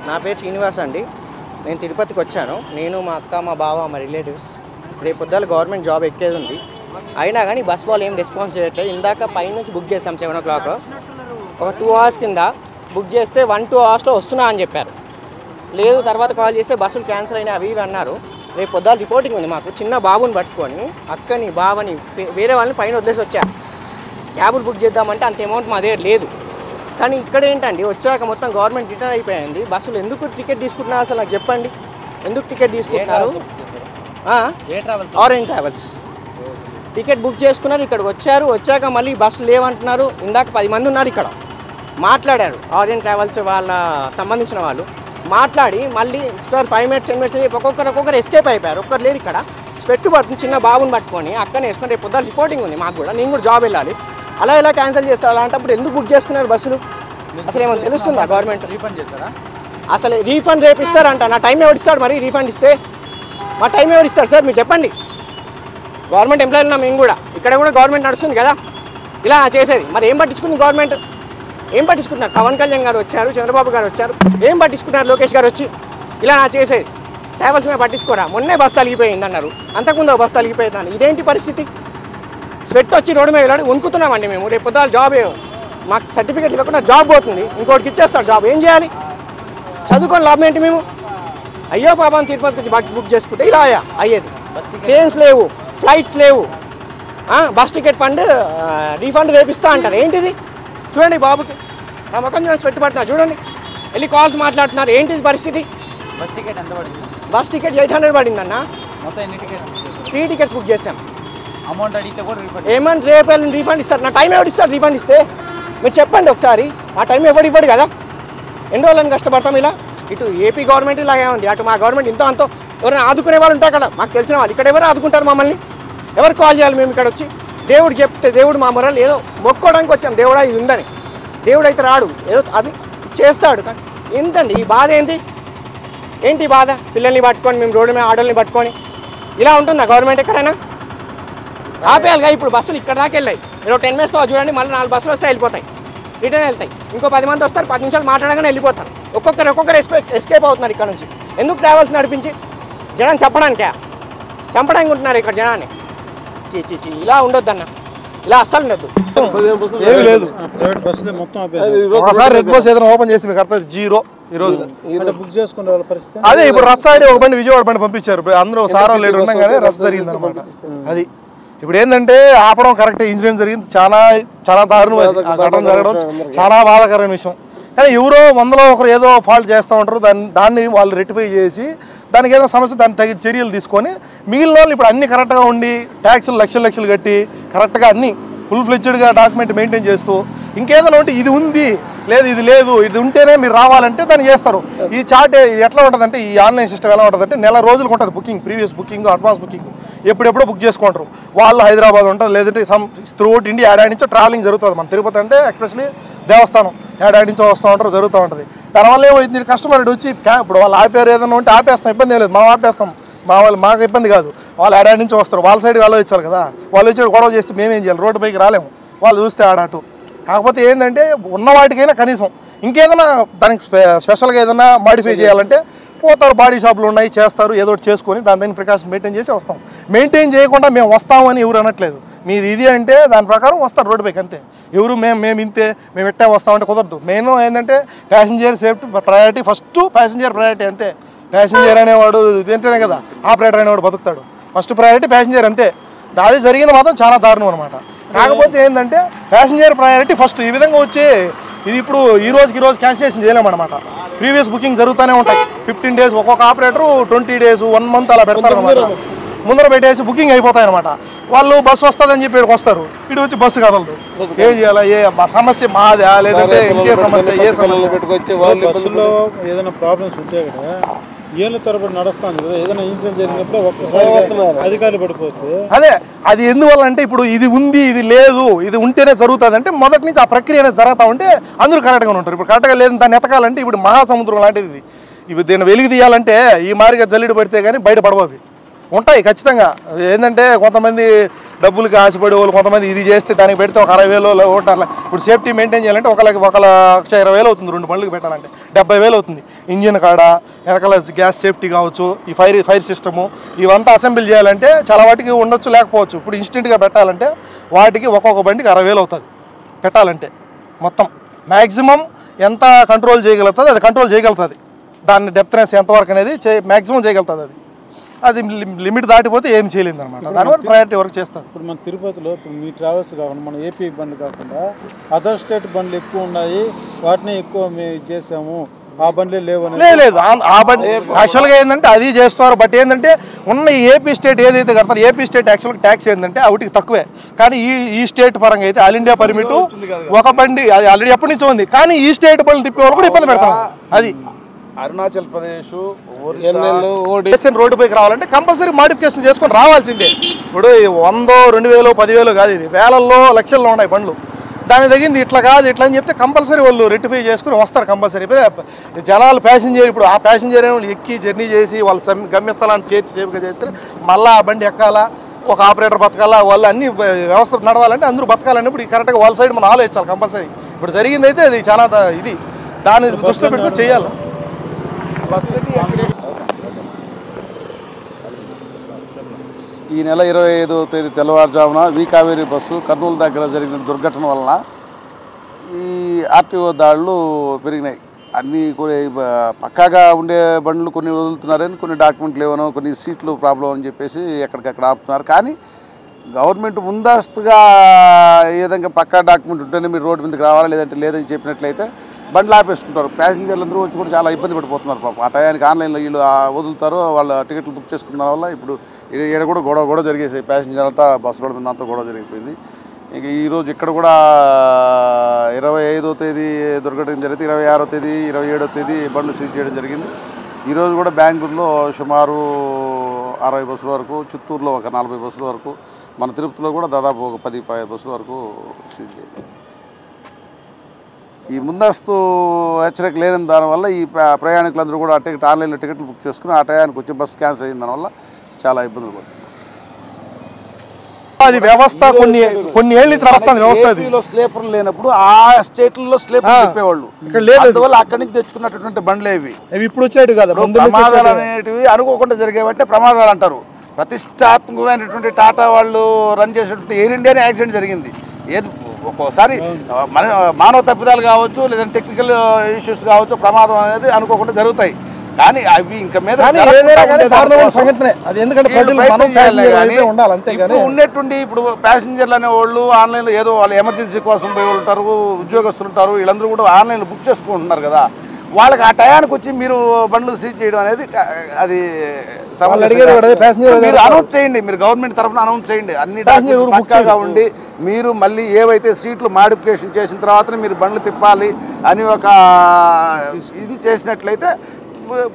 నా పేరు శ్రీనివాస్ అండి. నేను తిరుపతికి వచ్చాను. నేను మా అక్క మా బావ మా రిలేటివ్స్ రేపు పొద్దున్న గవర్నమెంట్ జాబ్ ఎక్కేది ఉంది. అయినా కానీ బస్ వాళ్ళు ఏం రెస్పాన్స్ చేయట్లేదు. ఇందాక పైనుంచి బుక్ చేస్తాం 7 o'clock, ఒక 2 hours కింద బుక్ చేస్తే 1-2 hours వస్తున్నా అని చెప్పారు. లేదు తర్వాత కాల్ చేస్తే బస్సులు క్యాన్సిల్ అయినా అవి ఇవి అన్నారు. రేపు పొద్దున్న రిపోర్టింగ్ ఉంది మాకు. చిన్న బాబుని పట్టుకొని అక్కని బావని వేరే వాళ్ళని పైన వదిలేసి వచ్చా. క్యాబులు బుక్ చేద్దామంటే అంత అమౌంట్ మా దగ్గర లేదు. కానీ ఇక్కడ ఏంటండి వచ్చాక మొత్తం గవర్నమెంట్ రిటర్న్ అయిపోయింది. బస్సులు ఎందుకు టికెట్ తీసుకుంటున్నారు అసలు నాకు చెప్పండి. ఎందుకు టికెట్ తీసుకుంటున్నారు? ఆరెంజ్ ట్రావెల్స్ టికెట్ బుక్ చేసుకున్నారు, ఇక్కడికి వచ్చారు. వచ్చాక మళ్ళీ బస్సు లేవంటున్నారు. ఇందాక 10 మంది ఉన్నారు ఇక్కడ, మాట్లాడారు. ఆరెంజ్ ట్రావెల్స్ వాళ్ళ సంబంధించిన వాళ్ళు మాట్లాడి మళ్ళీ సార్ 5 minutes 10 minutes చెప్పి ఒక్కొక్కరు ఎస్కేప్ అయిపోయారు. ఒక్కరు లేరు ఇక్కడ. స్వెట్ పడుతుంది, చిన్న బాబుని పట్టుకొని అక్కనే వేసుకొని రేపు పొద్దున్న రిపోర్టింగ్ ఉంది మాకు కూడా. నేను కూడా జాబ్ వెళ్ళాలి. అలా ఎలా క్యాన్సిల్ చేస్తారు? అలాంటప్పుడు ఎందుకు బుక్ చేసుకున్నారు బస్సులు? అసలు ఏమైనా తెలుస్తుందా గవర్నమెంట్? రీఫండ్ చేస్తారా? అసలు రీఫండ్ రేపు ఇస్తారంట. నా టైం ఎవరు ఇస్తాడు మరి? రీఫండ్ ఇస్తే మా టైం ఎవరు ఇస్తారు సార్? మీరు చెప్పండి. గవర్నమెంట్ ఎంప్లాయీ ఉన్నాం మేము కూడా. ఇక్కడ కూడా గవర్నమెంట్ నడుస్తుంది కదా ఇలా చేసేది. మరి ఏం పట్టించుకుంది గవర్నమెంట్? ఏం పట్టించుకుంటున్నారు? పవన్ కళ్యాణ్ గారు వచ్చారు, చంద్రబాబు గారు వచ్చారు, ఏం పట్టించుకున్నారు? లోకేష్ గారు వచ్చి ఇలా చేసేది. ట్రావెల్స్ మేము పట్టించుకోరా? మొన్నే బస్సు తలిగిపోయింది అన్నారు, అంతకుముందు బస్సు తలిగిపోయింది అన్నారు. ఇదేంటి పరిస్థితి? స్వెట్ వచ్చి రోడ్డు మీద వెళ్ళాడు, వణుకుతున్నామండి మేము. రేపు పొద్దున జాబ్ మాకు సర్టిఫికేట్ ఇవ్వకుండా జాబ్ పోతుంది, ఇంకోటికి ఇచ్చేస్తారు జాబ్. ఏం చేయాలి? చదువుకొని లాభం ఏంటి మేము? అయ్యో పాపం తిరుపతికి బస్ బుక్ చేసుకుంటే ఇలా అయ్యేది. ట్రైన్స్ లేవు, ఫ్లైట్స్ లేవు, బస్ టికెట్ ఫండ్ రీఫండ్ రేపిస్తా అంటారు. ఏంటిది? చూడండి బాబుకి మా మొక్కం చూడండి, స్వెట్ పడుతున్నారు చూడండి. వెళ్ళి కాల్స్ మాట్లాడుతున్నారు. ఏంటిది పరిస్థితి? బస్ టికెట్ ఎంత పడింది? Bus ticket 800 పడిందన్న. మొత్తం ఎన్ని టికెట్స్? 3 tickets బుక్ చేసాం. అమౌంట్ అడిగితే కూడా రీఫండ్ ఏమంటే రేపు రీఫండ్ ఇస్తారు. నా టైం ఎవరు ఇస్తారు రీఫండ్ ఇస్తే? మీరు చెప్పండి ఒకసారి. ఆ టైం ఎవరు ఇవ్వడు కదా. ఎన్ని రోజులని కష్టపడతాం ఇలా? ఇటు ఏపీ గవర్నమెంట్ ఇలాగే ఉంది, అటు మా గవర్నమెంట్ ఇంతో అంతో ఎవరైనా ఆదుకునే వాళ్ళు ఉంటారు కదా, మాకు తెలిసిన వాళ్ళు. ఇక్కడ ఎవరు ఆదుకుంటారు మమ్మల్ని? ఎవరు కాల్ చేయాలి మేము ఇక్కడ వచ్చి? దేవుడు చెప్తే దేవుడు మా మొరలు ఏదో మొక్కోవడానికి వచ్చాం. దేవుడా ఇది ఉందని. దేవుడు అయితే రాడు, ఏదో అది చేస్తాడు. కానీ ఏంటండి ఈ బాధ? ఏంటి బాధ? పిల్లల్ని పట్టుకొని మేము రోడ్డు మీద ఆడోళ్ళని పట్టుకొని ఇలా ఉంటుందా గవర్నమెంట్ ఎక్కడైనా? ఆపేయాలిగా. ఇప్పుడు బస్సులు ఇక్కడ దాకా వెళ్ళాయి. మీరు 10 minutes చూడండి, మళ్ళీ 4 బస్సులు వస్తే వెళ్ళిపోతాయి, రిటర్న్ వెళ్తాయి. ఇంకో 10 మంది వస్తారు, 10 నిమిషాలు మాట్లాడగానే వెళ్ళిపోతారు. ఒక్కొక్కరు ఎస్కేప్ అవుతున్నారు ఇక్కడ నుంచి. ఎందుకు ట్రావెల్స్ నడిపించి జనాన్ని చంపడానికి ఉంటున్నారు ఇక్కడ జనాన్ని. చీ ఇలా ఉండొద్దన్న, ఇలా అస్సలు ఉండొద్దు. ఏమీ లేదు. ఒకసారి రెడ్ బస్ ఏదైనా ఓపెన్ చేసి మీకు అర్థం జీరో. ఈ రోజు బుక్ చేసుకునే వాళ్ళ పరిస్థితి అదే. ఇప్పుడు రచ్చ ఒక బండి విజయవాడ బండి పంపించారు. అందరూ సారా లేడు ఉండగానే రచ్చ జరిగింది అనమాట. అది ఇప్పుడు ఏంటంటే ఆపడం కరెక్ట్. ఇన్సిడెంట్ జరిగింది, చాలా దారుణం ఘటన జరగడం, చాలా బాధాకరమైన విషయం. కానీ ఎవరో 100లో ఒకరు ఏదో ఫాల్ట్ చేస్తూ ఉంటారు. దాన్ని వాళ్ళు రెక్టిఫై చేసి దానికి ఏదో సమస్య దానికి తగిన చర్యలు తీసుకొని మిగిలిన వాళ్ళు ఇప్పుడు అన్ని కరెక్ట్గా ఉండి ట్యాక్సులు లక్షలు కట్టి కరెక్ట్గా అన్ని ఫుల్ ఫ్లెడ్జ్డ్గా డాక్యుమెంట్ మెయింటైన్ చేస్తూ ఇంకేదైనా ఉంటే ఇది ఉంది ఇది లేదు ఇది ఉంటేనే మీరు రావాలంటే దాన్ని చేస్తారు. ఈ చార్ట్ ఎట్లా ఉంటుందంటే ఈ ఆన్లైన్ సిస్టమ్ ఎలా ఉంటుందంటే నెల రోజులకు ఉంటుంది booking, previous booking, advance booking ఎప్పుడెప్పుడో బుక్ చేసుకుంటారు. వాళ్ళు హైదరాబాద్ ఉంటుంది, లేదంటే త్రూఅవుట్ ఇండియా ఏడాడించో ట్రావెలింగ్ జరుగుతుంది. మన తిరుపతి అంటే ఎస్పెషల్లీ దేవస్థానం ఏడాడించో వస్తూ ఉంటారు, జరుగుతూ ఉంటుంది. దానివల్ల ఏమైంది, కస్టమర్ వచ్చి ఇప్పుడు వాళ్ళు ఆపారు ఏదైనా ఉంటే ఆపేస్తాం, ఇబ్బంది ఏం లేదు, మనం ఆపేస్తాం. మాకు ఇబ్బంది కాదు. వాళ్ళు ఏడాది నుంచి వస్తారు, వాళ్ళ సైడ్ వాళ్ళు వచ్చారు కదా, వాళ్ళు వచ్చి గొడవ చేస్తే మేమేం చేయాలి? రోడ్డు పైకి రాలేము, వాళ్ళు చూస్తే ఆడాటు. కాకపోతే ఏంటంటే ఉన్న వాటికైనా కనీసం ఇంకేదైనా దానికి స్పెషల్గా ఏదైనా మాడిఫై చేయాలంటే పోతారు, బాడీ షాపులు ఉన్నాయి, చేస్తారు, ఏదో ఒకటి చేసుకొని దాని ప్రికాషన్ మెయింటైన్ చేసి వస్తాం. మెయింటైన్ చేయకుండా మేము వస్తామని ఎవరు అనట్లేదు. మీరు ఇది అంటే దాని ప్రకారం వస్తారు రోడ్డు పైకి, అంతే. ఎవరు మేము ఇంతే మేము ఎట్టే వస్తామంటే కుదరదు. మెయిన్ ఏంటంటే passenger safety priority, first passenger priority, అంతే. ప్యాసింజర్ అనేవాడు తింటేనే కదా ఆపరేటర్ అనేవాడు బతుకుతాడు. ఫస్ట్ ప్రయారిటీ ప్యాసింజర్, అంతే. అది జరిగింది మాత్రం చాలా దారుణం అనమాట. కాకపోతే ఏంటంటే ప్యాసింజర్ ప్రయారిటీ ఫస్ట్. ఈ విధంగా వచ్చి ఇది ఇప్పుడు ఈ రోజు క్యాన్సిలేషన్ చేయలేమన్నమాట. ప్రీవియస్ బుకింగ్ జరుగుతూనే ఉంటాయి. 15 days ఒక్కొక్క ఆపరేటరు, 20 days 1 month అలా పెడతారు అనమాట. ముందర పెట్టేసి బుకింగ్ అయిపోతాయి అనమాట. వాళ్ళు బస్సు వస్తుందని చెప్పి ఇక్కడికి వస్తారు, ఇటు వచ్చి బస్సు కదలదు. ఏం చేయాలి? సమస్య మాదా లేదంటే ఇంకే సమస్య? ఏ సమస్య పెట్టుకొచ్చే వాళ్ళు బస్సులో ఏదైనా ప్రాబ్లమ్స్ ఉంటే కదా ఏళ్ళ తరబడి నడుస్తాను కదా, ఏదైనా ఇన్సిడెంట్ జరిగినప్పుడు ఒక్కసారి అధికారులు పడిపోతుంది. అదే అది ఎందువల్ల అంటే ఇప్పుడు ఇది ఉంది ఇది లేదు, ఇది ఉంటేనే జరుగుతుంది అంటే మొదటి నుంచి ఆ ప్రక్రియ అనేది జరుగుతూ ఉంటే అందరూ కరెక్ట్గా ఉంటారు. ఇప్పుడు కరెక్ట్గా లేదని దాన్ని ఎతకాలంటే ఇప్పుడు మహాసముద్రం లాంటిది. ఇప్పుడు దీన్ని వెలిగి తీయాలంటే ఈ మారిగా జల్లిడు పడితే కానీ బయట పడవవి. ఉంటాయి ఖచ్చితంగా. ఏంటంటే కొంతమంది డబ్బులకి ఆశపడే వాళ్ళు, కొంతమంది ఇది చేస్తే దానికి పెడితే ఒక 60,000 ఉంటారు. ఇప్పుడు సేఫ్టీ మెయింటైన్ చేయాలంటే 1,20,000 అవుతుంది, 2 బండ్లకి పెట్టాలంటే 70,000 అవుతుంది. ఇంజిన్ కాడ వెనకాల గ్యాస్ సేఫ్టీ కావచ్చు, ఈ ఫైర్ సిస్టము ఇవంతా అసెంబ్లీ చేయాలంటే చాలా వాటికి ఉండొచ్చు, లేకపోవచ్చు. ఇప్పుడు ఇన్స్టెంట్గా పెట్టాలంటే వాటికి ఒక్కొక్క బండికి 60,000 అవుతుంది పెట్టాలంటే. మొత్తం మ్యాక్సిమం ఎంత కంట్రోల్ చేయగలుగుతుంది అది కంట్రోల్ చేయగలుగుతుంది. దాన్ని డెప్త్నెస్ ఎంతవరకు అనేది మ్యాక్సిమం చేయగలుగుతుంది. అది లిమిట్ దాటిపోతే ఏం చేయలేదు అనమాట. దానివల్ల ప్రయారిటీ వర్క్ చేస్తాం. ఇప్పుడు మన తిరుపతిలో ఇప్పుడు మీ ట్రావెల్స్ కాకుండా మన ఏపీ బండ్లు కాకుండా అదర్ స్టేట్ బండ్లు ఎక్కువ ఉన్నాయి, వాటిని ఎక్కువ మేము చేసాము, ఆ బండ్లే లేవు లేదు. ఆ బండి యాక్చువల్గా ఏంటంటే అది చేస్తారు. బట్ ఏంటంటే ఉన్న ఏపీ స్టేట్ ఏదైతే కడతారో ఏపీ స్టేట్ యాక్చువల్గా ట్యాక్స్ ఏంటంటే వాటికి తక్కువే. కానీ ఈ స్టేట్ పరంగా అయితే ఆల్ ఇండియా పర్మిట్ ఒక బండి అది ఆల్రెడీ ఎప్పటి నుంచో ఉంది. కానీ ఈ స్టేట్ బండ్లు తిప్పే వాళ్ళు కూడా ఇబ్బంది పెడతాం. అది అరుణాచల్ ప్రదేశ్ రోడ్డుపైకి రావాలంటే కంపల్సరీ మాడిఫికేషన్ చేసుకొని రావాల్సిందే. ఇప్పుడు 100, 2,000, 10,000 కాదు, ఇది వేలల్లో లక్షల్లో ఉన్నాయి బండ్లు. దాని తగింది ఇట్లా కాదు ఇట్లా అని చెప్తే కంపల్సరీ వాళ్ళు రెక్టిఫై చేసుకుని వస్తారు కంపల్సరీ. జనాలు ప్యాసింజర్ ఇప్పుడు ఆ ప్యాసింజర్ ఎక్కి జర్నీ చేసి వాళ్ళ గమ్యస్థలాన్ని చేర్చి సేఫ్గా చేస్తే మళ్ళీ ఆ బండి ఎక్కాలా, ఒక ఆపరేటర్ బతకాలా, వాళ్ళు అన్ని వ్యవస్థ నడవాలంటే అందరూ బతకాలంటే ఇప్పుడు కరెక్ట్గా వాళ్ళ సైడ్ మనం ఆలోచించాలి కంపల్సరీ. ఇప్పుడు జరిగింది అయితే అది చాలా ఇది, దాన్ని దృష్టిలో పెట్టుకొని చేయాలి. ఈ నెల 25వ తేదీ తెల్లవారుజామున కావేరీ బస్సు కర్నూలు దగ్గర జరిగిన దుర్ఘటన వలన ఈ ఆర్టీఓ దాడులు పెరిగినాయి. అన్నీ కొన్ని పక్కాగా ఉండే బండ్లు కొన్ని వదులుతున్నారని, కొన్ని డాక్యుమెంట్లు లేవనో, కొన్ని సీట్లు ప్రాబ్లం అని చెప్పేసి ఎక్కడికక్కడ ఆపుతున్నారు. కానీ గవర్నమెంట్ ముందస్తుగా ఏ విధంగా పక్కా డాక్యుమెంట్ ఉంటేనే మీరు రోడ్డు మీదకి రావాలా, లేదంటే లేదని చెప్పినట్లయితే బండ్లు ఆపేసుకుంటారు. ప్యాసింజర్లు అందరూ వచ్చి కూడా చాలా ఇబ్బంది పడిపోతున్నారు పాపం. ఆ టయానికి ఆన్లైన్లో వీళ్ళు వదులుతారు, వాళ్ళ టికెట్లు బుక్ చేసుకున్న వల్ల ఇప్పుడు ఇక్కడ కూడా గొడవ జరిగేసాయి. ప్యాసింజర్ అంతా బస్సు రోడ్డు మీద అంతా గొడవ జరిగిపోయింది. ఇంక ఈరోజు ఇక్కడ కూడా 25వ తేదీ దుర్ఘటన జరిగితే 26వ తేదీ 27వ తేదీ బండ్లు సీజ్ చేయడం జరిగింది. ఈరోజు కూడా బెంగళూరులో సుమారు 60 బస్సుల వరకు, చిత్తూరులో ఒక 40 బస్సుల వరకు, మన తిరుపతిలో కూడా దాదాపు ఒక 10 బస్సుల వరకు సీజ్ చేయాలి. ఈ ముందస్తు హెచ్చరిక లేని దానివల్ల ఈ ప్రయాణికులందరూ కూడా ఆన్లైన్లో టికెట్లు బుక్ చేసుకుని ఆ టయానికి వచ్చి బస్సు క్యాన్సిల్ అయిన దానివల్ల చాలా ఇబ్బందులు పడుతుంది. అది వ్యవస్థ కొన్ని ఏళ్ళ నుంచి నడుస్తుంది వ్యవస్థ. స్లీపర్లు లేనప్పుడు ఆ స్టేట్లలో స్లీపర్ చెప్పేవాళ్ళు, అందువల్ల అక్కడి నుంచి తెచ్చుకున్నటువంటి బండ్లే ఇవి ఇప్పుడు వచ్చేవి కదా. ప్రమాదాలు అనేటివి అనుకోకుండా జరిగేవంటే ప్రమాదాలు అంటారు. ప్రతిష్టాత్మకమైనటువంటి టాటా వాళ్ళు రన్ చేసేటువంటి ఎయిర్ ఇండియానే యాక్సిడెంట్ జరిగింది. ఏది ఒక్కోసారి మానవ తప్పిదాలు కావచ్చు, లేదంటే టెక్నికల్ ఇష్యూస్ కావచ్చు, ప్రమాదం అనేది అనుకోకుండా జరుగుతాయి. కానీ అవి ఇంకా మీద ఉన్నట్టుండి ఇప్పుడు ప్యాసింజర్లు అనే వాళ్ళు ఆన్లైన్లో ఏదో వాళ్ళు ఎమర్జెన్సీ కోసం పోయి ఉంటారు, ఉద్యోగస్తులు ఉంటారు, వీళ్ళందరూ కూడా ఆన్లైన్లో బుక్ చేసుకుంటున్నారు కదా. వాళ్ళకి ఆ టయానికి వచ్చి మీరు బండ్లు సీజ్ చేయడం అనేది అది మీరు అనౌన్స్ చేయండి. మీరు గవర్నమెంట్ తరఫున అనౌన్స్ చేయండి. అన్ని పక్కాగా ఉండి మీరు మళ్ళీ ఏవైతే సీట్లు మాడిఫికేషన్ చేసిన తర్వాతనే మీరు బండ్లు తిప్పాలి అని ఒక ఇది చేసినట్లయితే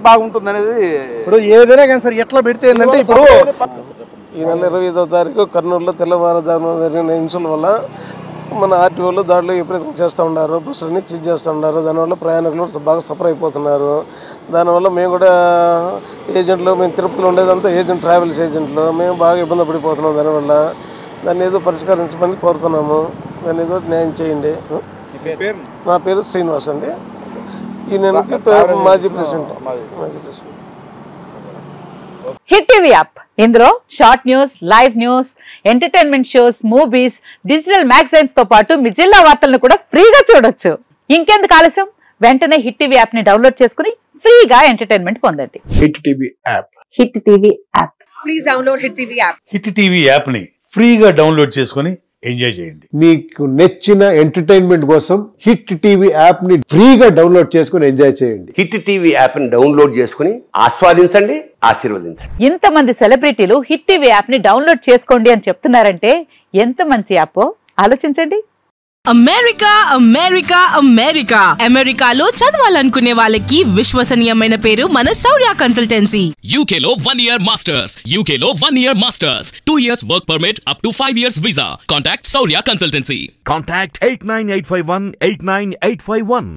బాగుంటుంది అనేది. ఇప్పుడు ఏదైనా కానీ సార్ ఎట్లా పెడితే ఏంటంటే ఇప్పుడు ఈ నెల 25వ తారీఖు కర్నూలులో తెల్లవారుజామున జరిగిన ఇన్సిడెంట్ వల్ల మన ఆర్టీఓలు దాడులు విపరీతం చేస్తూ ఉన్నారు, బస్సులన్నీ సీజ్ చేస్తూ ఉన్నారు. దానివల్ల ప్రయాణికులు బాగా సఫర్ అయిపోతున్నారు. దానివల్ల మేము కూడా ఏజెంట్లు, మేము తిరుపతిలో ఉండేదంతా ఏజెంట్, ట్రావెల్స్ ఏజెంట్లు, మేము బాగా ఇబ్బంది పడిపోతున్నాం. దానివల్ల దాన్ని ఏదో పరిష్కరించమని కోరుతున్నాము. దాన్ని ఏదో న్యాయం చేయండి. నా పేరు శ్రీనివాస్ అండి. ఈ నెలకి మాజీ ప్రెసిడెంట్. హిట్ టీవీ యాప్, ఇందులో short news, live news, entertainment shows, movies, digital magazines తో పాటు మీ జిల్లా వార్తలను కూడా ఫ్రీగా చూడొచ్చు. ఇంకెందుకు ఆలస్యం, వెంటనే హిట్ టీవీ యాప్ ని డౌన్లోడ్ చేసుకుని ఫ్రీగా ఎంటర్టైన్మెంట్ పొందండి. Hit TV app. Hit TV app. Please download hit TV app. Hit TV app ని ఫ్రీగా డౌన్లోడ్ చేసుకుని ఎంజాయ్ చేయండి. మీకు నచ్చిన ఎంటర్టైన్మెంట్ కోసం హిట్ టీవీ యాప్ ని ఫ్రీగా డౌన్లోడ్ చేసుకుని ఎంజాయ్ చేయండి. హిట్ టీవీ యాప్ ని డౌన్లోడ్ చేసుకుని ఆస్వాదించండి, ఆశీర్వదించండి. ఇంతమంది సెలబ్రిటీలు హిట్ టీవీ యాప్ ని డౌన్లోడ్ చేసుకోండి అని చెప్తున్నారంటే ఎంత మంచి యాప్ ఆలోచించండి. అమెరికా అమెరికా అమెరికా అమెరికాలో చదవాలనుకునే వాళ్ళకి విశ్వసనీయమైన పేరు మన శౌర్య కన్సల్టెన్సీ. యూకేలో 1 year మాస్టర్స్. యూకేలో 1 year masters. 2 years work permit up to 5 years visa. Contact Shaurya consultancy. Contact 89851 89851.